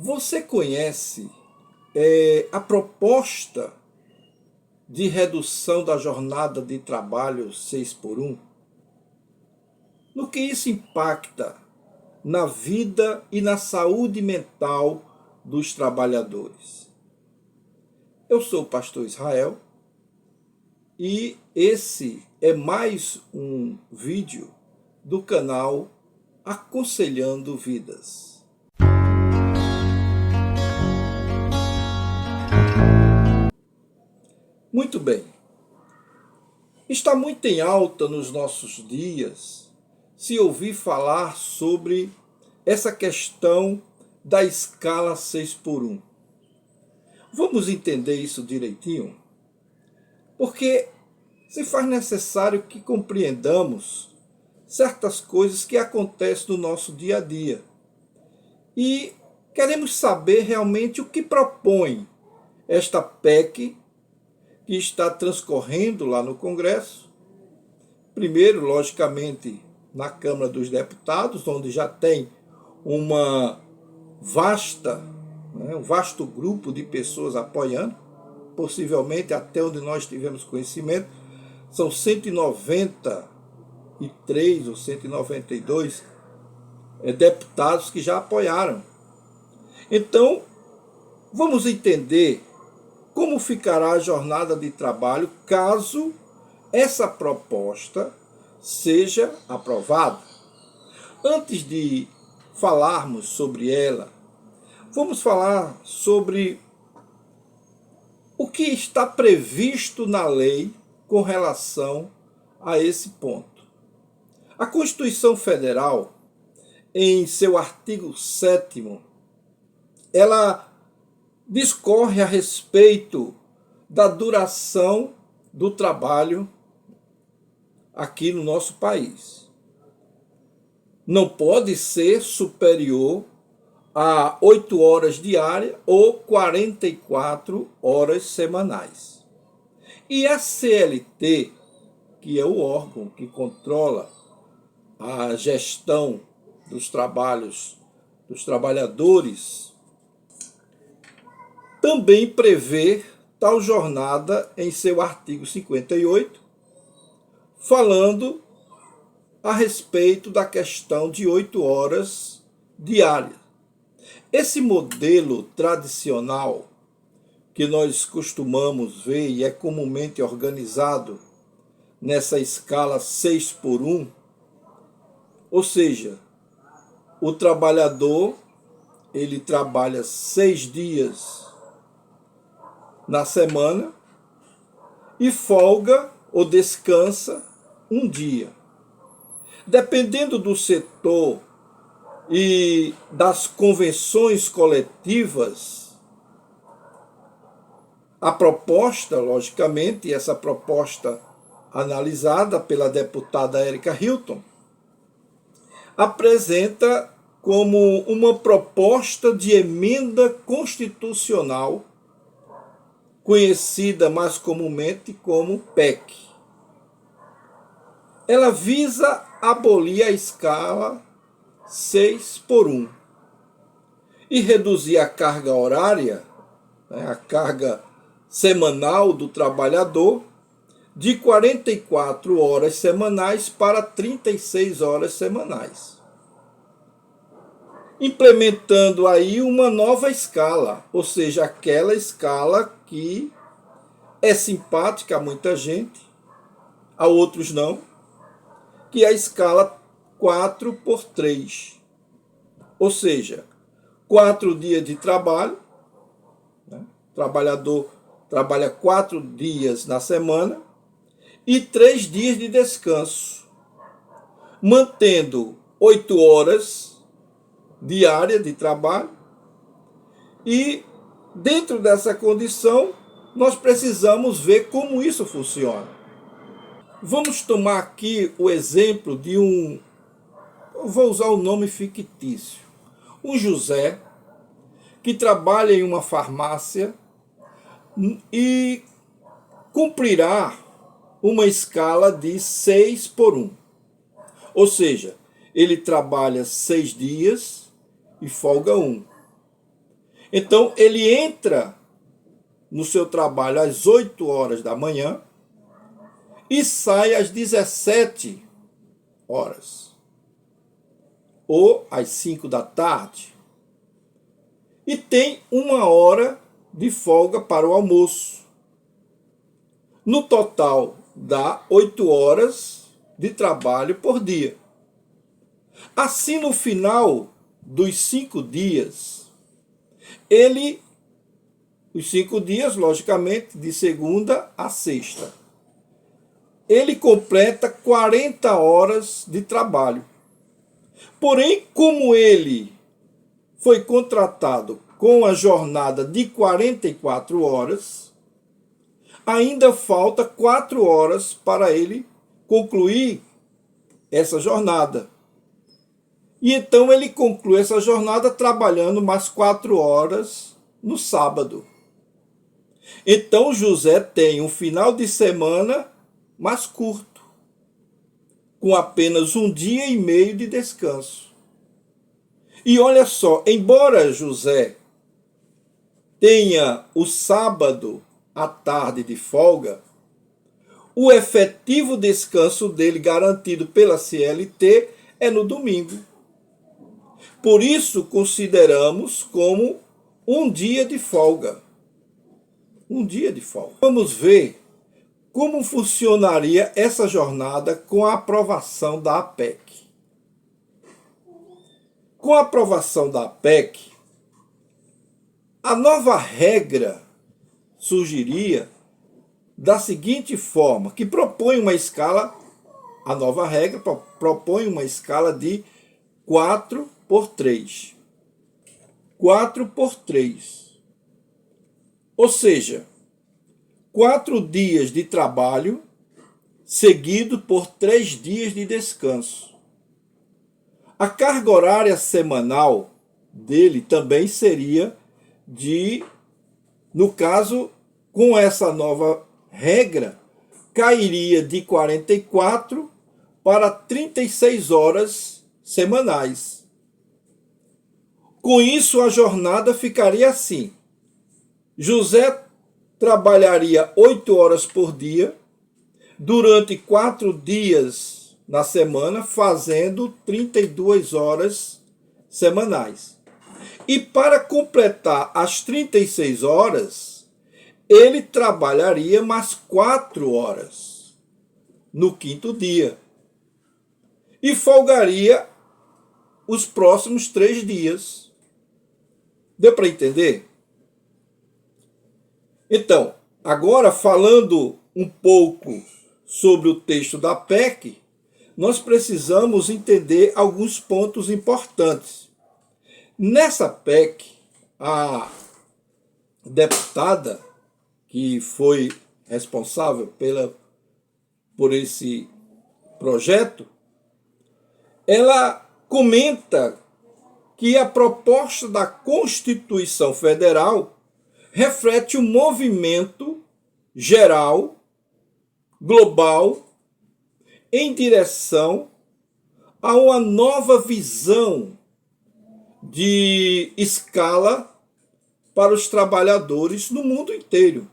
Você conhece a proposta de redução da jornada de trabalho 6 por 1? No que isso impacta na vida e na saúde mental dos trabalhadores? Eu sou o pastor Israel e esse é mais um vídeo do canal Aconselhando Vidas. Muito bem. Está muito em alta nos nossos dias se ouvir falar sobre essa questão da escala 6 por 1. Vamos entender isso direitinho? Porque se faz necessário que compreendamos certas coisas que acontecem no nosso dia a dia. E queremos saber realmente o que propõe esta PEC que está transcorrendo lá no Congresso. Primeiro, logicamente, na Câmara dos Deputados, onde já tem um vasto grupo de pessoas apoiando, possivelmente até onde nós tivemos conhecimento, são 193 ou 192 deputados que já apoiaram. Então, vamos entender como ficará a jornada de trabalho caso essa proposta seja aprovada. Antes de falarmos sobre ela, vamos falar sobre o que está previsto na lei com relação a esse ponto. A Constituição Federal, em seu artigo 7º, ela discorre a respeito da duração do trabalho aqui no nosso país. Não pode ser superior a 8 horas diárias ou 44 horas semanais. E a CLT, que é o órgão que controla a gestão dos trabalhos dos trabalhadores, também prevê tal jornada em seu artigo 58, falando a respeito da questão de 8 horas diárias. Esse modelo tradicional que nós costumamos ver e é comumente organizado nessa escala 6 por 1, ou seja, o trabalhador ele trabalha 6 dias na semana e folga ou descansa um dia. Dependendo do setor e das convenções coletivas, a proposta, logicamente, essa proposta analisada pela deputada Érica Hilton, apresenta como uma proposta de emenda constitucional, conhecida mais comumente como PEC. Ela visa abolir a escala 6 por 1 e reduzir a carga horária, a carga semanal do trabalhador, de 44 horas semanais para 36 horas semanais. Implementando aí uma nova escala, ou seja, aquela escala que é simpática a muita gente, a outros não, que é a escala 4x3. Ou seja, 4 dias de trabalho, o trabalhador trabalha 4 dias na semana e 3 dias de descanso, mantendo 8 horas diária de trabalho. E dentro dessa condição nós precisamos ver como isso funciona. Vamos tomar aqui o exemplo de eu vou usar o nome fictício, um José que trabalha em uma farmácia e cumprirá uma escala de 6 por 1. Ou seja, ele trabalha 6 dias e folga 1. Então, ele entra no seu trabalho às 8 horas da manhã e sai às 17 horas, ou às 5 da tarde. E tem 1 hora de folga para o almoço. No total, dá 8 horas de trabalho por dia. Assim, no final dos 5 dias, os 5 dias, logicamente, de segunda a sexta, ele completa 40 horas de trabalho. Porém, como ele foi contratado com a jornada de 44 horas, ainda falta 4 horas para ele concluir essa jornada. E então ele conclui essa jornada trabalhando mais 4 horas no sábado. Então José tem um final de semana mais curto, com apenas 1 dia e meio de descanso. E olha só, embora José tenha o sábado à tarde de folga, o efetivo descanso dele garantido pela CLT é no domingo. Por isso consideramos como um dia de folga. Um dia de folga. Vamos ver como funcionaria essa jornada com a aprovação da APEC. Com a aprovação da APEC, a nova regra surgiria da seguinte forma, que propõe uma escala, a nova regra propõe uma escala de 4x3. 4x3. Ou seja, 4 dias de trabalho seguido por 3 dias de descanso. A carga horária semanal dele também seria no caso, com essa nova regra, cairia de 44 para 36 horas semanais. Com isso, a jornada ficaria assim. José trabalharia 8 horas por dia, durante 4 dias na semana, fazendo 32 horas semanais. E para completar as 36 horas, ele trabalharia mais 4 horas no 5º dia. E folgaria os próximos 3 dias. Deu para entender? Então, agora falando um pouco sobre o texto da PEC, nós precisamos entender alguns pontos importantes. Nessa PEC, a deputada que foi responsável por esse projeto, ela comenta que a proposta da Constituição Federal reflete um movimento geral, global, em direção a uma nova visão de escala para os trabalhadores no mundo inteiro.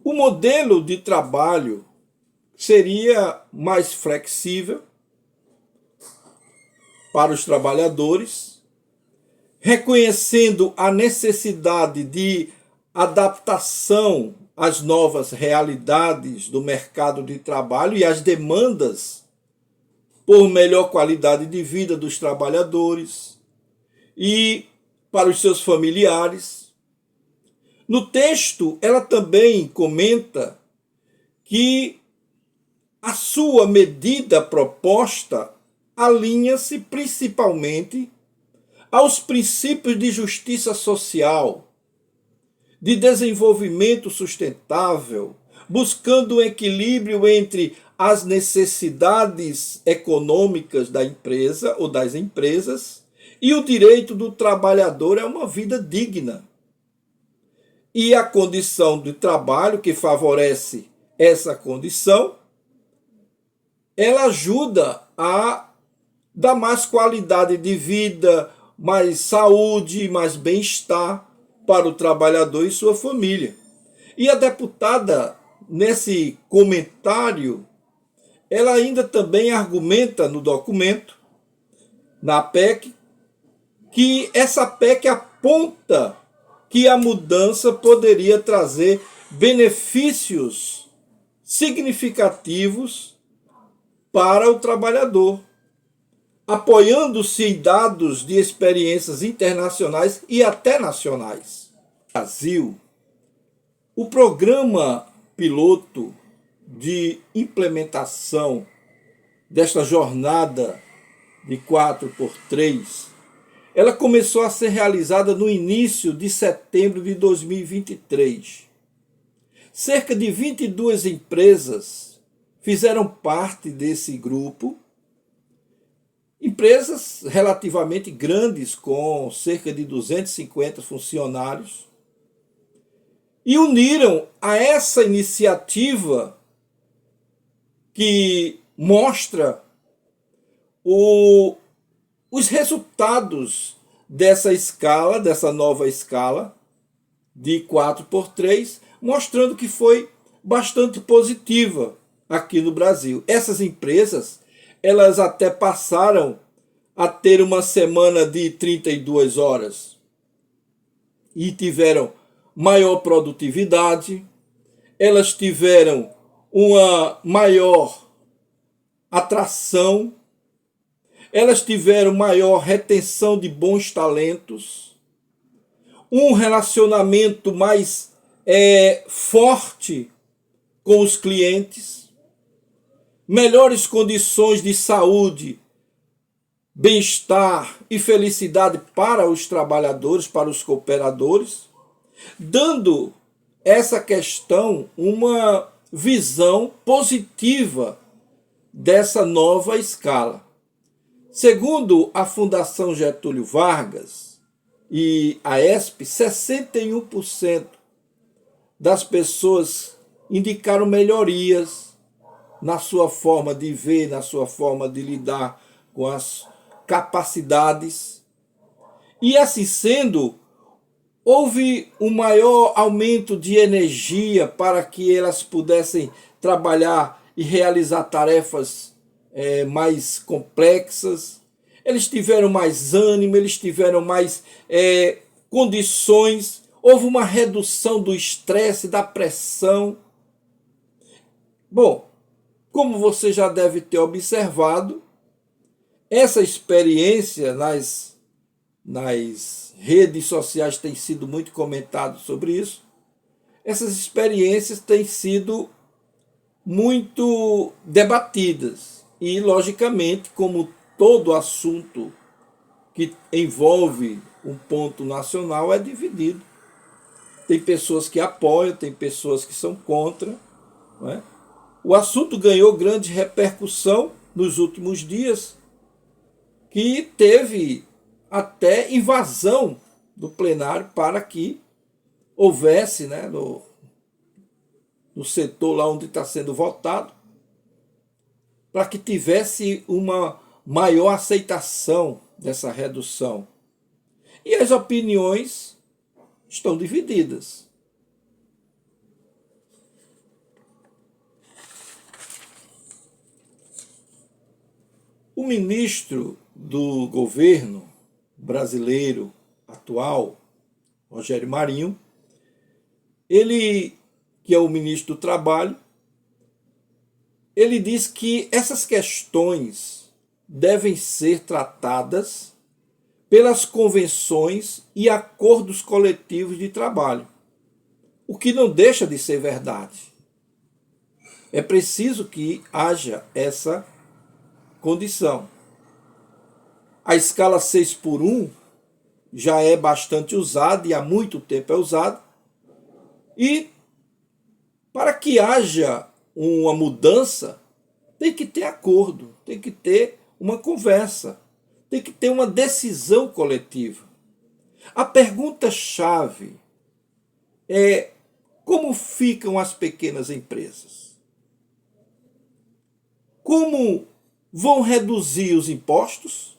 O modelo de trabalho seria mais flexível para os trabalhadores, reconhecendo a necessidade de adaptação às novas realidades do mercado de trabalho e às demandas por melhor qualidade de vida dos trabalhadores e para os seus familiares. No texto, ela também comenta que a sua medida proposta alinha-se principalmente aos princípios de justiça social, de desenvolvimento sustentável, buscando um equilíbrio entre as necessidades econômicas da empresa ou das empresas e o direito do trabalhador a uma vida digna. E a condição de trabalho que favorece essa condição ela ajuda a dar mais qualidade de vida, mais saúde, mais bem-estar para o trabalhador e sua família. E a deputada, nesse comentário, ela ainda também argumenta no documento, na PEC, que essa PEC aponta que a mudança poderia trazer benefícios significativos para o trabalhador, apoiando-se em dados de experiências internacionais e até nacionais. No Brasil, o programa piloto de implementação desta jornada de 4x3, ela começou a ser realizada no início de setembro de 2023. Cerca de 22 empresas fizeram parte desse grupo, empresas relativamente grandes, com cerca de 250 funcionários, e uniram a essa iniciativa que mostra os resultados dessa escala, dessa nova escala de 4x3, mostrando que foi bastante positiva aqui no Brasil. Essas empresas, elas até passaram a ter uma semana de 32 horas e tiveram maior produtividade, elas tiveram uma maior atração, elas tiveram maior retenção de bons talentos, um relacionamento mais forte com os clientes, melhores condições de saúde, bem-estar e felicidade para os trabalhadores, para os cooperadores, dando essa questão uma visão positiva dessa nova escala. Segundo a Fundação Getúlio Vargas e a ESP, 61% das pessoas indicaram melhorias na sua forma de ver, na sua forma de lidar com as capacidades. E assim sendo, houve um maior aumento de energia para que elas pudessem trabalhar e realizar tarefas mais complexas. Eles tiveram mais ânimo, eles tiveram mais condições, houve uma redução do estresse, da pressão. Bom, como você já deve ter observado, essa experiência nas redes sociais tem sido muito comentado sobre isso. Essas experiências têm sido muito debatidas e, logicamente, como todo assunto que envolve um ponto nacional, é dividido. Tem pessoas que apoiam, tem pessoas que são contra, não é? O assunto ganhou grande repercussão nos últimos dias, que teve até invasão do plenário para que houvesse, né, no setor lá onde está sendo votado, para que tivesse uma maior aceitação dessa redução. E as opiniões estão divididas. O ministro do governo brasileiro atual, Rogério Marinho, ele, que é o ministro do Trabalho, ele diz que essas questões devem ser tratadas pelas convenções e acordos coletivos de trabalho, o que não deixa de ser verdade. É preciso que haja essa condição. A escala 6x1 já é bastante usada e há muito tempo é usada. E para que haja uma mudança, tem que ter acordo, tem que ter uma conversa, tem que ter uma decisão coletiva. A pergunta-chave é: como ficam as pequenas empresas? Como vão reduzir os impostos?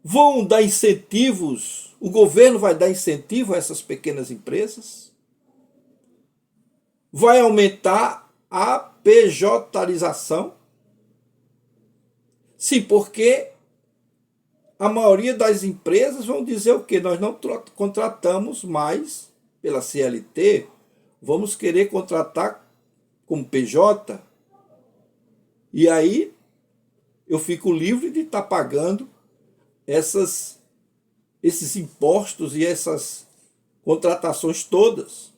Vão dar incentivos? O governo vai dar incentivo a essas pequenas empresas? Vai aumentar a pejotarização? Sim, porque a maioria das empresas vão dizer o quê? Nós não contratamos mais pela CLT, vamos querer contratar como PJ. E aí eu fico livre de estar pagando esses impostos e essas contratações todas.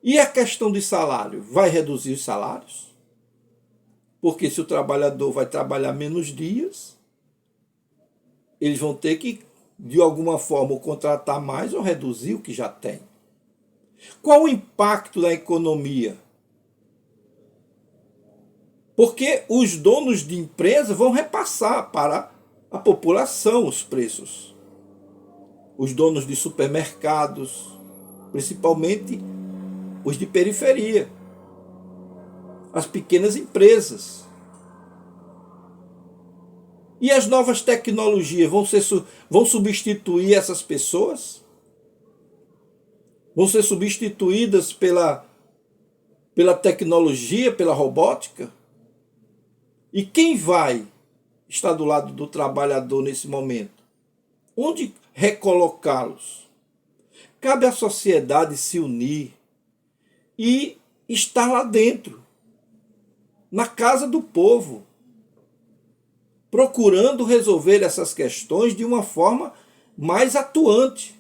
E a questão de salário? Vai reduzir os salários? Porque se o trabalhador vai trabalhar menos dias, eles vão ter que, de alguma forma, contratar mais ou reduzir o que já tem. Qual o impacto na economia? Porque os donos de empresa vão repassar para a população os preços. Os donos de supermercados, principalmente os de periferia, as pequenas empresas. E as novas tecnologias vão substituir essas pessoas? Vão ser substituídas pela tecnologia, pela robótica? E quem vai estar do lado do trabalhador nesse momento? Onde recolocá-los? Cabe à sociedade se unir e estar lá dentro, na casa do povo, procurando resolver essas questões de uma forma mais atuante.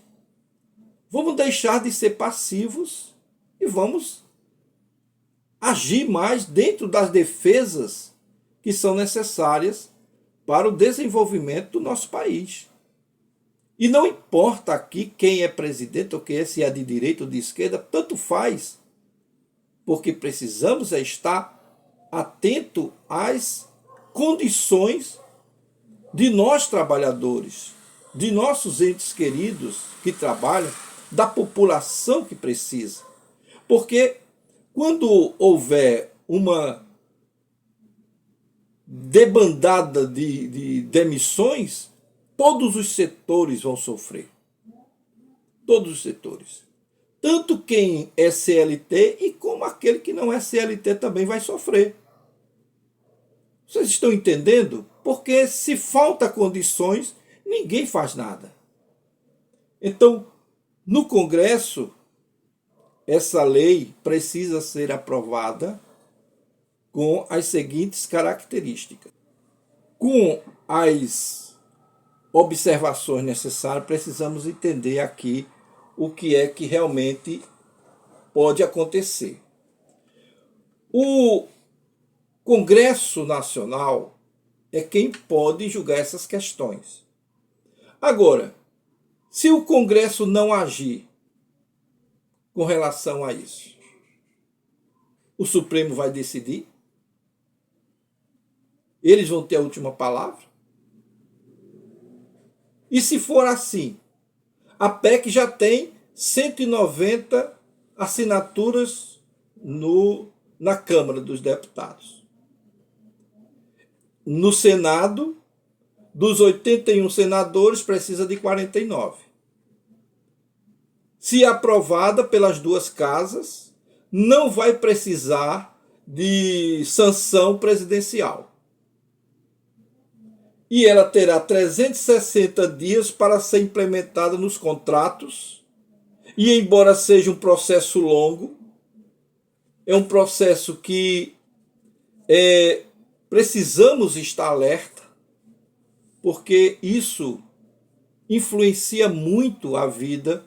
Vamos deixar de ser passivos e vamos agir mais dentro das defesas que são necessárias para o desenvolvimento do nosso país. E não importa aqui quem é presidente ou quem é, se é de direita ou de esquerda, tanto faz, porque precisamos estar atento às condições de nós trabalhadores, de nossos entes queridos que trabalham, da população que precisa. Porque quando houver uma debandada de demissões, todos os setores vão sofrer. Todos os setores. Tanto quem é CLT e como aquele que não é CLT também vai sofrer. Vocês estão entendendo? Porque se falta condições, ninguém faz nada. Então, no Congresso, essa lei precisa ser aprovada com as seguintes características. Com as observações necessárias, precisamos entender aqui o que é que realmente pode acontecer. O Congresso Nacional é quem pode julgar essas questões. Agora, se o Congresso não agir com relação a isso, o Supremo vai decidir? Eles vão ter a última palavra? E se for assim, a PEC já tem 190 assinaturas na Câmara dos Deputados. No Senado, dos 81 senadores, precisa de 49. Se aprovada pelas duas casas, não vai precisar de sanção presidencial. E ela terá 360 dias para ser implementada nos contratos. E embora seja um processo longo, é um processo que precisamos estar alerta, porque isso influencia muito a vida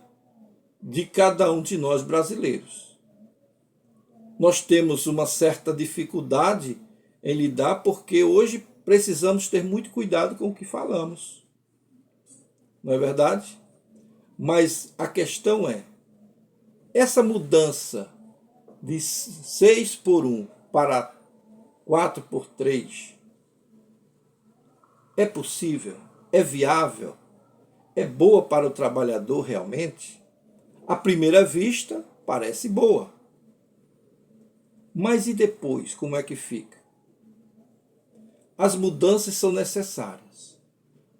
de cada um de nós brasileiros. Nós temos uma certa dificuldade em lidar, porque hoje precisamos ter muito cuidado com o que falamos. Não é verdade? Mas a questão é, essa mudança de 6 por 1 para 4 por 3 é possível? É viável? É boa para o trabalhador realmente? À primeira vista, parece boa. Mas e depois, como é que fica? As mudanças são necessárias,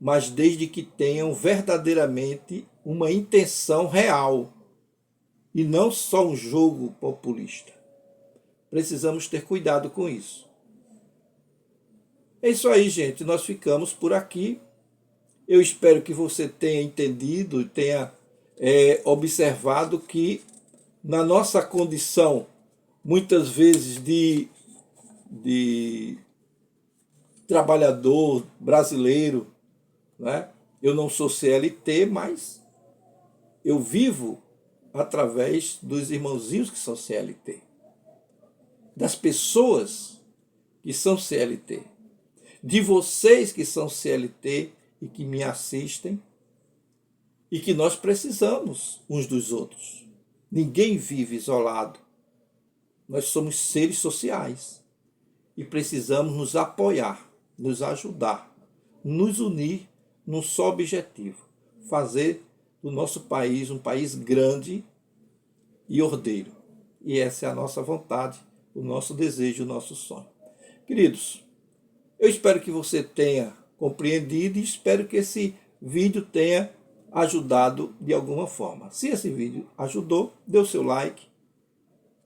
mas desde que tenham verdadeiramente uma intenção real e não só um jogo populista. Precisamos ter cuidado com isso. É isso aí, gente. Nós ficamos por aqui. Eu espero que você tenha entendido e tenha observado que na nossa condição, muitas vezes de trabalhador brasileiro, né? Eu não sou CLT, mas eu vivo através dos irmãozinhos que são CLT, das pessoas que são CLT, de vocês que são CLT e que me assistem, e que nós precisamos uns dos outros. Ninguém vive isolado. Nós somos seres sociais e precisamos nos apoiar, nos ajudar, nos unir num só objetivo: fazer do nosso país um país grande e ordeiro. E essa é a nossa vontade, o nosso desejo, o nosso sonho. Queridos, eu espero que você tenha compreendido e espero que esse vídeo tenha ajudado de alguma forma. Se esse vídeo ajudou, dê o seu like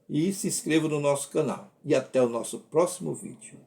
e se inscreva no nosso canal. E até o nosso próximo vídeo.